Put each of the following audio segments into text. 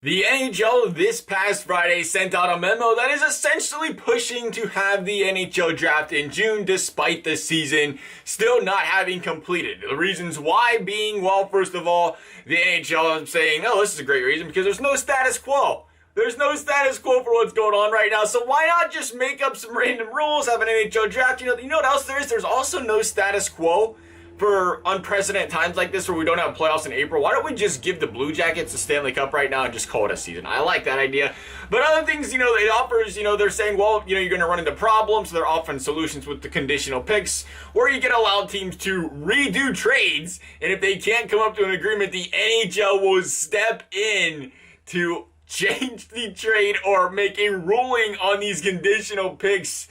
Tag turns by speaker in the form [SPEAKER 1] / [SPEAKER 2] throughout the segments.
[SPEAKER 1] The NHL this past Friday sent out a memo that is essentially pushing to have the NHL draft in June despite the season still not having completed. The reasons why being, well, first of all, the NHL is saying, oh, this is a great reason because there's no status quo. There's no status quo for what's going on right now, so why not just make up some random rules, have an NHL draft? You know what else there is? There's also no status quo for unprecedented times like this where we don't have playoffs in April. Why don't we just give the Blue Jackets the Stanley Cup right now and just call it a season? I like that idea. But other things, it offers, they're saying, well, you're going to run into problems. So they're offering solutions with the conditional picks where you can allow teams to redo trades. And if they can't come up to an agreement, the NHL will step in to change the trade or make a ruling on these conditional picks.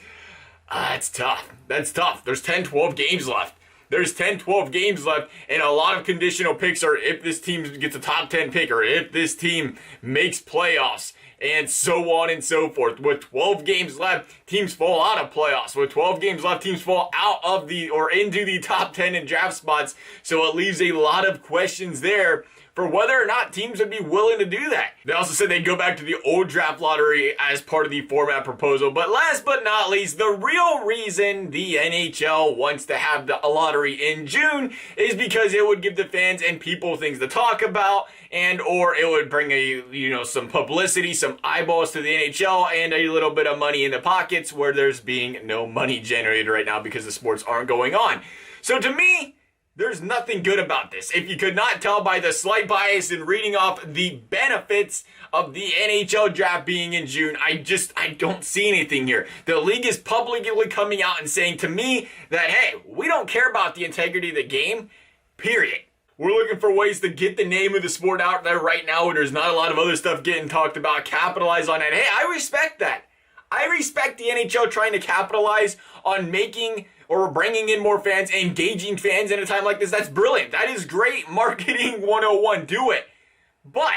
[SPEAKER 1] It's tough. That's tough. There's 10, 12 games left. There's 10, 12 games left, and a lot of conditional picks are if this team gets a top 10 pick or if this team makes playoffs, and so on and so forth. With 12 games left, teams fall out of playoffs. With 12 games left, teams fall out of or into the top 10 in draft spots, so it leaves a lot of questions there for whether or not teams would be willing to do that. They also said they'd go back to the old draft lottery as part of the format proposal. But last but not least, the real reason the NHL wants to have the lottery in June is because it would give the fans and people things to talk about, and or it would bring some publicity, some eyeballs to the NHL, and a little bit of money in the pockets where there's being no money generated right now because the sports aren't going on. So to me, there's nothing good about this. If you could not tell by the slight bias in reading off the benefits of the NHL draft being in June, I don't see anything here. The league is publicly coming out and saying to me that, hey, we don't care about the integrity of the game, period. We're looking for ways to get the name of the sport out there right now where there's not a lot of other stuff getting talked about, capitalize on it. Hey, I respect that. I respect the NHL trying to capitalize on making or bringing in more fans, engaging fans in a time like this. That's brilliant. That is great marketing 101. Do it. But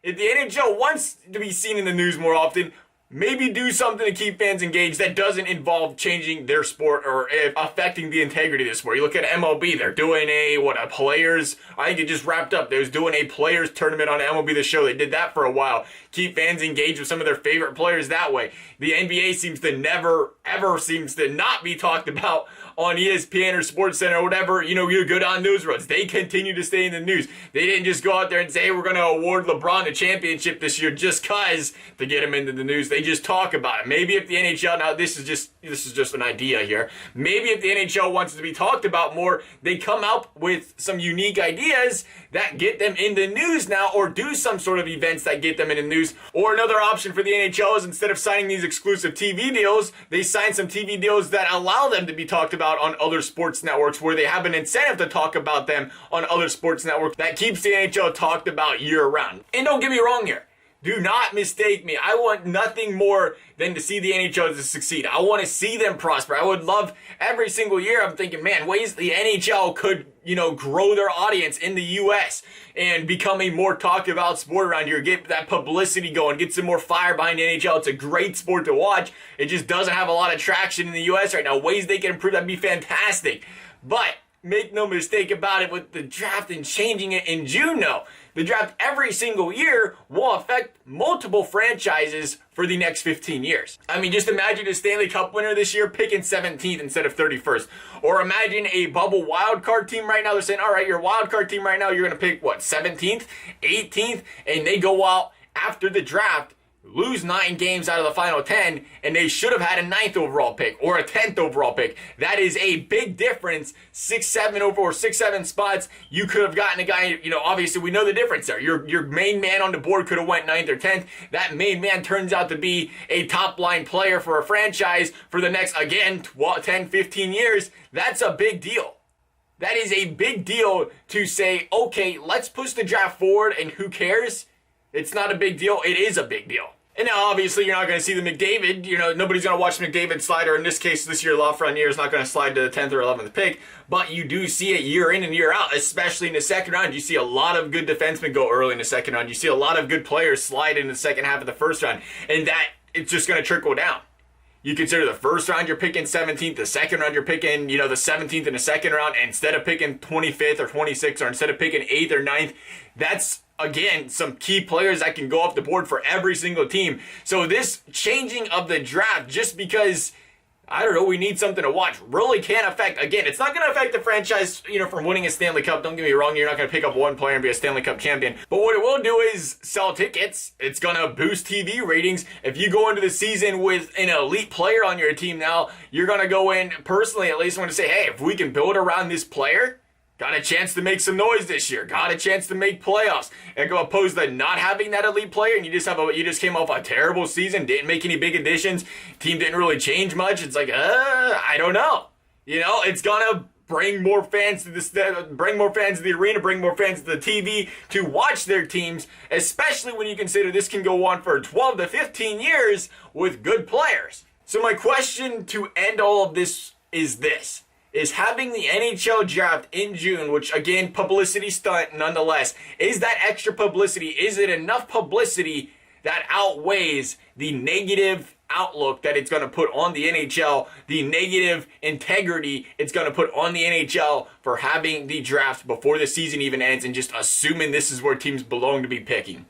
[SPEAKER 1] if the NHL wants to be seen in the news more often, maybe do something to keep fans engaged that doesn't involve changing their sport or affecting the integrity of the sport. You look at MLB, they're doing a players, I think it just wrapped up. They was doing a players tournament on MLB The Show. They did that for a while. Keep fans engaged with some of their favorite players that way. The NBA seems to never, ever seems to not be talked about on ESPN or SportsCenter or whatever, you go down news roads. They continue to stay in the news. They didn't just go out there and say, hey, we're going to award LeBron the championship this year just cause to get him into the news. They just talk about it. Maybe if the NHL, now this is just an idea here. Maybe if the NHL wants to be talked about more, they come up with some unique ideas that get them in the news now, or do some sort of events that get them in the news. Or another option for the NHL is instead of signing these exclusive TV deals, they sign some TV deals that allow them to be talked about on other sports networks where they have an incentive to talk about them on other sports networks that keeps the NHL talked about year round. And don't get me wrong here. Do not mistake me. I want nothing more than to see the NHL to succeed. I want to see them prosper. I would love every single year. I'm thinking, man, ways the NHL could, grow their audience in the U.S. and become a more talked about sport around here. Get that publicity going. Get some more fire behind the NHL. It's a great sport to watch. It just doesn't have a lot of traction in the U.S. right now. Ways they can improve, that'd be fantastic. But make no mistake about it, with the draft and changing it in June, no. The draft every single year will affect multiple franchises for the next 15 years. I mean, just imagine a Stanley Cup winner this year picking 17th instead of 31st. Or imagine a bubble wildcard team right now. They're saying, all right, your wildcard team right now, you're going to pick, 17th, 18th, and they go out after the draft, lose 9 games out of the final 10, and they should have had a 9th overall pick or a 10th overall pick. That is a big difference. 6-7 over or 6-7 spots. You could have gotten a guy, obviously we know the difference there. Your main man on the board could have went 9th or 10th. That main man turns out to be a top line player for a franchise for the next, again, 10, 15 years. That's a big deal. That is a big deal to say, okay, let's push the draft forward and who cares? It's not a big deal. It is a big deal. And now, obviously, you're not going to see the McDavid. Nobody's going to watch McDavid slide, or in this case, this year, Lafreniere is not going to slide to the 10th or 11th pick. But you do see it year in and year out, especially in the second round. You see a lot of good defensemen go early in the second round. You see a lot of good players slide in the second half of the first round. And that, it's just going to trickle down. You consider the first round you're picking 17th, the second round you're picking, the 17th in the second round, instead of picking 25th or 26th, or instead of picking 8th or 9th. That's again, some key players that can go off the board for every single team. So this changing of the draft, just because, I don't know, we need something to watch, really can affect, again, it's not going to affect the franchise, from winning a Stanley Cup. Don't get me wrong, you're not going to pick up one player and be a Stanley Cup champion. But what it will do is sell tickets. It's going to boost TV ratings. If you go into the season with an elite player on your team now, you're going to go in, personally at least, want to say, hey, if we can build around this player, got a chance to make some noise this year. Got a chance to make playoffs. And go opposed to not having that elite player, and you just came off a terrible season, didn't make any big additions, team didn't really change much. It's like, I don't know. It's gonna bring more fans to the arena, bring more fans to the TV to watch their teams, especially when you consider this can go on for 12 to 15 years with good players. So my question to end all of this is this. Is having the NHL draft in June, which again, publicity stunt nonetheless, is that extra publicity, is it enough publicity that outweighs the negative outlook that it's going to put on the NHL, the negative integrity it's going to put on the NHL for having the draft before the season even ends and just assuming this is where teams belong to be picking?